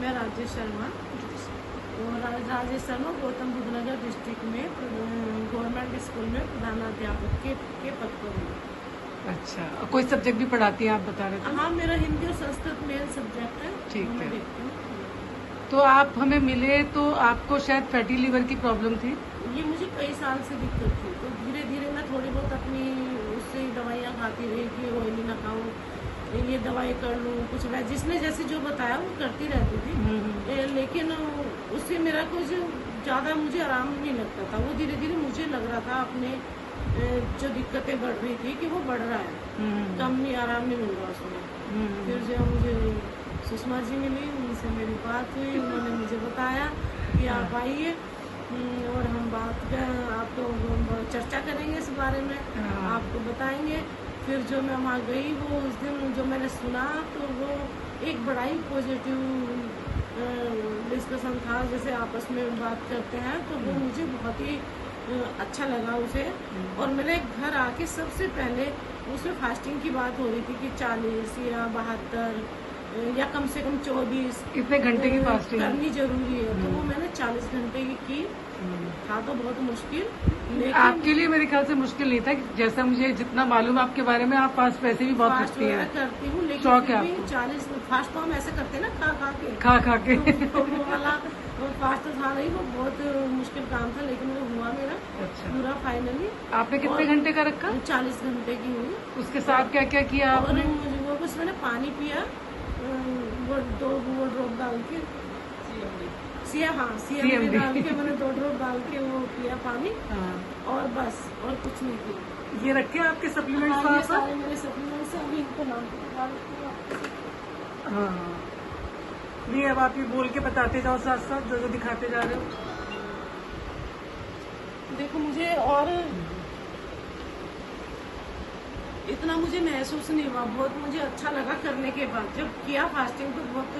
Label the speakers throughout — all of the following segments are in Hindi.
Speaker 1: मैं राजेश शर्मा गौतम बुद्ध नगर डिस्ट्रिक्ट में गवर्नमेंट स्कूल में प्रधानाध्यापक के पद पर हूँ।
Speaker 2: अच्छा, कोई सब्जेक्ट भी पढ़ाती हैं आप बता रहे थे?
Speaker 1: हाँ, मेरा हिंदी और संस्कृत मेन सब्जेक्ट है।
Speaker 2: ठीक है।
Speaker 1: देखती हूँ।
Speaker 2: तो आप हमें मिले तो आपको शायद फैटी लिवर की प्रॉब्लम थी?
Speaker 1: ये मुझे कई साल से दिक्कत थी, तो धीरे धीरे मैं थोड़ी बहुत अपनी उससे दवाइयाँ खाती रही कि ऑयली ना खाऊँ, ये दवाई कर लूँ, कुछ जिसने जैसे जो बताया वो करती रहती थी। लेकिन उससे मेरा कुछ ज़्यादा मुझे आराम नहीं लगता था। वो धीरे धीरे मुझे लग रहा था अपने जो दिक्कतें बढ़ रही थी कि वो बढ़ रहा है, कम नहीं, आराम नहीं मिल रहा उसमें। फिर जब मुझे सुषमा जी मिली, उनसे मेरी बात हुई, उन्होंने मुझे बताया कि आप आइए और हम आपको चर्चा करेंगे इस बारे में, आपको बताएंगे। फिर जो मैं वहाँ गई, वो उस दिन जो मैंने सुना तो वो एक बड़ा ही पॉजिटिव डिस्कशन था, जैसे आपस में बात करते हैं, तो वो मुझे बहुत ही अच्छा लगा उसे। और मैंने घर आके सबसे पहले उसमें फास्टिंग की बात हो रही थी कि 40 या 72 या कम से कम 24
Speaker 2: कितने घंटे की फास्टिंग
Speaker 1: करनी जरूरी है। तो वो मैंने 40 घंटे की था, तो बहुत मुश्किल। लेकिन
Speaker 2: आपके लिए मेरे ख्याल से मुश्किल नहीं था, जैसा मुझे जितना मालूम है आपके बारे में, आप फास्ट वैसे भी बहुत
Speaker 1: फास्ट
Speaker 2: रखती हैं।
Speaker 1: करती हूँ, लेकिन
Speaker 2: शौक है
Speaker 1: फिर भी 40 फास्ट तो हम ऐसे करते हैं ना, खा
Speaker 2: खा के
Speaker 1: तो वो वाला फास्ट तो था नहीं, वो बहुत मुश्किल काम था, लेकिन वो हुआ मेरा पूरा फाइनली।
Speaker 2: आपने कितने घंटे का रखा?
Speaker 1: 40 घंटे की हुई।
Speaker 2: उसके साथ क्या क्या किया आपने?
Speaker 1: वो बस मैंने पानी पिया, वो 2 ड्रॉप डाल के CMD डाल के मैंने 2 ड्रॉप डाल के वो पिया पानी। और बस, और कुछ नहीं किया।
Speaker 2: ये रखे आपके सप्लीमेंट?
Speaker 1: हाँ, ये सारे मेरे सप्लीमेंट्स हैं, अभी इनको नाम
Speaker 2: नहीं, अब आप ये बोल के बताते जाओ साथ साथ जो जो दिखाते जा रहे हो।
Speaker 1: देखो, मुझे और इतना मुझे महसूस नहीं हुआ, बहुत मुझे अच्छा लगा करने के बाद। जब किया फास्टिंग तो बहुत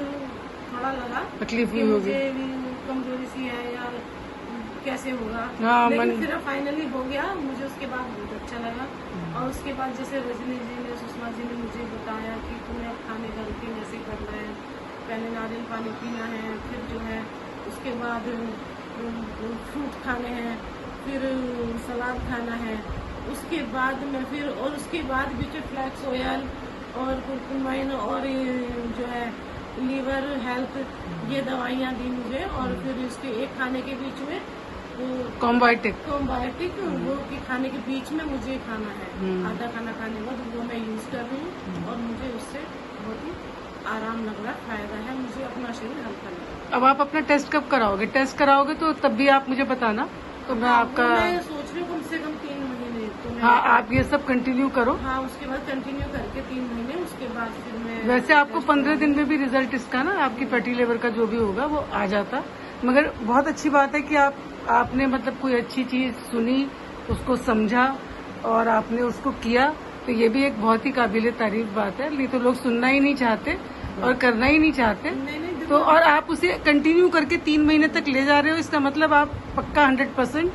Speaker 1: थोड़ा लगा
Speaker 2: तकलीफ हुई
Speaker 1: मुझे भी, कमजोरी सी है यार, कैसे होगा। लेकिन फिर फाइनली हो गया, मुझे उसके बाद बहुत अच्छा लगा। और उसके बाद जैसे रजनी जी ने, सुषमा जी ने मुझे बताया कि तुम्हें खाने का रूटीन ऐसे करना है, पहले नारियल पानी पीना है, फिर जो है उसके बाद फ्रूट खाने हैं, फिर सलाद खाना है, उसके बाद में फिर, और उसके बाद बीच में फ्लैक्स ऑयल और कुरकुमाइन और जो है लीवर हेल्थ, ये दवाइयाँ दी मुझे। और फिर इसके एक खाने के बीच में कॉम्बायोटिक वो कि खाने के बीच में मुझे खाना है, आधा खाना खाने के बाद, वो मैं यूज कर रही हूँ और मुझे उससे बहुत ही आराम लग रहा, फायदा है, मुझे अपना शरीर हल्का लगा।
Speaker 2: अब आप अपना टेस्ट कब कराओगे? टेस्ट कराओगे तो तब भी आप मुझे बताना, तो मैं आपका,
Speaker 1: मैं सोच रही हूँ कम से कम 3 महीने। तो
Speaker 2: हाँ, आप ये सब कंटिन्यू करो।
Speaker 1: हाँ, उसके बाद कंटिन्यू करके 3 महीने, उसके बाद फिर मैं,
Speaker 2: वैसे आपको 15 दिन में भी रिजल्ट इसका ना, आपकी फैटी लिवर का जो भी होगा वो आ जाता। मगर बहुत अच्छी बात है कि आपने मतलब कोई अच्छी चीज सुनी, उसको समझा और आपने उसको किया, तो ये भी एक बहुत ही काबिले तारीफ बात है। नहीं तो लोग सुनना ही नहीं चाहते और करना ही नहीं चाहते। तो और आप उसे कंटिन्यू करके 3 महीने तक ले जा रहे हो, इसका मतलब आप पक्का 100%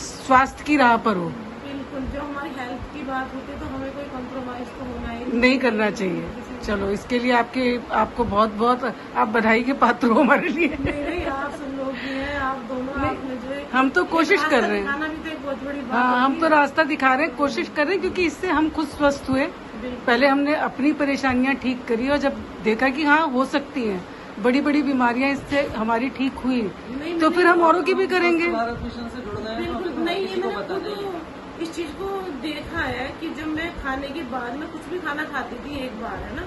Speaker 2: स्वास्थ्य की राह पर हो।
Speaker 1: बिल्कुल, जो हमारी हेल्थ की बात होती है तो हमें कोई कॉम्प्रोमाइज तो होना ही
Speaker 2: नहीं करना चाहिए। चलो, इसके लिए आपको बहुत बहुत आप बधाई के पात्र हो हमारे लिए।
Speaker 1: नहीं, आप सब लोग भी हैं, आप दोनों, आपने जो है,
Speaker 2: हम तो कोशिश कर रहे हैं,
Speaker 1: दिखाना भी तो एक बहुत बड़ी बात।
Speaker 2: हाँ, हम तो रास्ता दिखा रहे हैं, कोशिश कर रहे हैं, क्योंकि इससे हम खुद स्वस्थ हुए। पहले हमने अपनी परेशानियां ठीक करी और जब देखा कि हाँ हो सकती हैं, बड़ी बड़ी बीमारियां इससे हमारी ठीक हुई, तो फिर हम औरों की भी करेंगे।
Speaker 1: बिल्कुल नहीं, ये मैंने खुद इस चीज को देखा है कि जब मैं खाने के बाद में कुछ भी खाना खाती थी एक बार, है ना,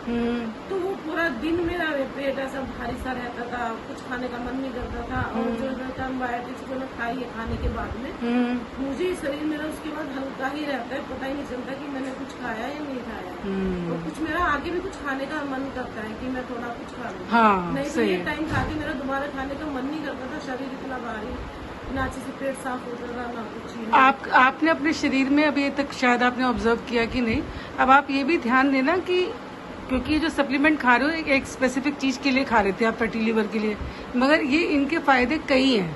Speaker 1: तो वो पूरा दिन मेरा पेट ऐसा भारी सा रहता था, कुछ खाने का मन नहीं करता था। और जो एंटीबायोटिक्स जो मैं खाई है खाने के बाद में, मुझे शरीर मेरा उसके बाद हल्का ही रहता है, पता ही नहीं चलता कि मैंने कुछ खाया या नहीं खाया। और कुछ मेरा आगे भी कुछ खाने का मन करता है कि मैं थोड़ा कुछ खा लूं।
Speaker 2: हाँ,
Speaker 1: नहीं तो ये टाइम खा के मेरा दोबारा खाने का मन नहीं करता था, शरीर इतना भारी, ना अच्छे से पेट साफ होता था, ना कुछ।
Speaker 2: आपने अपने शरीर में अभी तक शायद आपने ऑब्जर्व किया कि नहीं, अब आप ये भी ध्यान देना कि क्योंकि जो सप्लीमेंट खा रहे हो एक स्पेसिफिक चीज के लिए खा रहे थे आप, फैटी लिवर के लिए, मगर ये इनके फायदे कई हैं,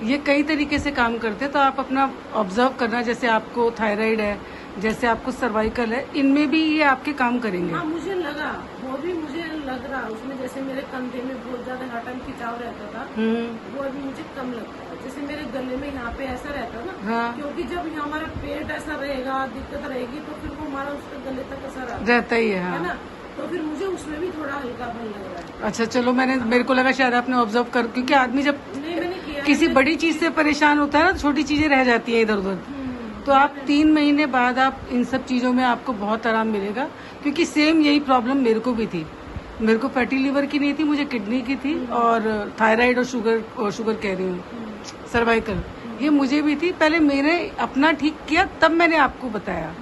Speaker 2: ये कई तरीके से काम करते हैं। तो आप अपना ऑब्जर्व करना, जैसे आपको थायराइड है, जैसे आपको सर्वाइकल है, इनमें भी ये आपके काम करेंगे।
Speaker 1: हाँ, मुझे लगा, वो भी मुझे लगा लग रहा, उसमें जैसे मेरे कंधे में बहुत ज्यादा हर टाइम खिंचाव रहता था, वो अभी मुझे कम लगता है। जैसे मेरे गले में यहाँ पे ऐसा रहता ना,
Speaker 2: हाँ।
Speaker 1: क्योंकि जब यहाँ हमारा पेट ऐसा रहेगा, दिक्कत रहेगी, तो फिर वो हमारा उसके गले तक असर आता
Speaker 2: रहता ही है।
Speaker 1: है
Speaker 2: हाँ।
Speaker 1: ना, तो फिर मुझे उसमें भी थोड़ा हल्कापन लग रहा है।
Speaker 2: अच्छा चलो, मेरे को लगा शायद आपने ऑब्जर्व कर, क्योंकि आदमी जब
Speaker 1: नहीं, मैंने किया
Speaker 2: किसी बड़ी चीज से परेशान होता है ना, तो छोटी चीजें रह जाती है इधर उधर। तो आप 3 महीने बाद आप इन सब चीजों में आपको बहुत आराम मिलेगा, क्योंकि सेम यही प्रॉब्लम मेरे को भी थी। मेरे को फैटी लीवर की नहीं थी, मुझे किडनी की थी, और थायराइड और शुगर कह रही हूँ, सर्वाइकल, ये मुझे भी थी। पहले मैंने अपना ठीक किया, तब मैंने आपको बताया।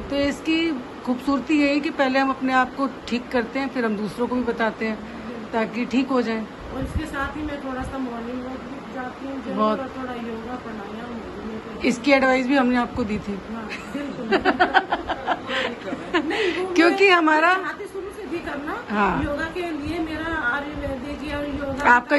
Speaker 2: तो इसकी खूबसूरती यही कि पहले हम अपने आप को ठीक करते हैं, फिर हम दूसरों को भी बताते हैं, ताकि ठीक हो जाए।
Speaker 1: और इसके साथ ही मैं थोड़ा सा मॉर्निंग वॉक भी जाती हूँ,
Speaker 2: बहुत।
Speaker 1: और थोड़ा योगा प्राणायाम।
Speaker 2: इसकी एडवाइस भी हमने आपको दी थी।
Speaker 1: हाँ, बिल्कुल। नहीं, वो
Speaker 2: क्योंकि
Speaker 1: मैं
Speaker 2: हमारा
Speaker 1: चाहती शुरू से भी करना।
Speaker 2: हाँ।
Speaker 1: योगा के लिए मेरा आयुर्वेदिक या योगा
Speaker 2: आपका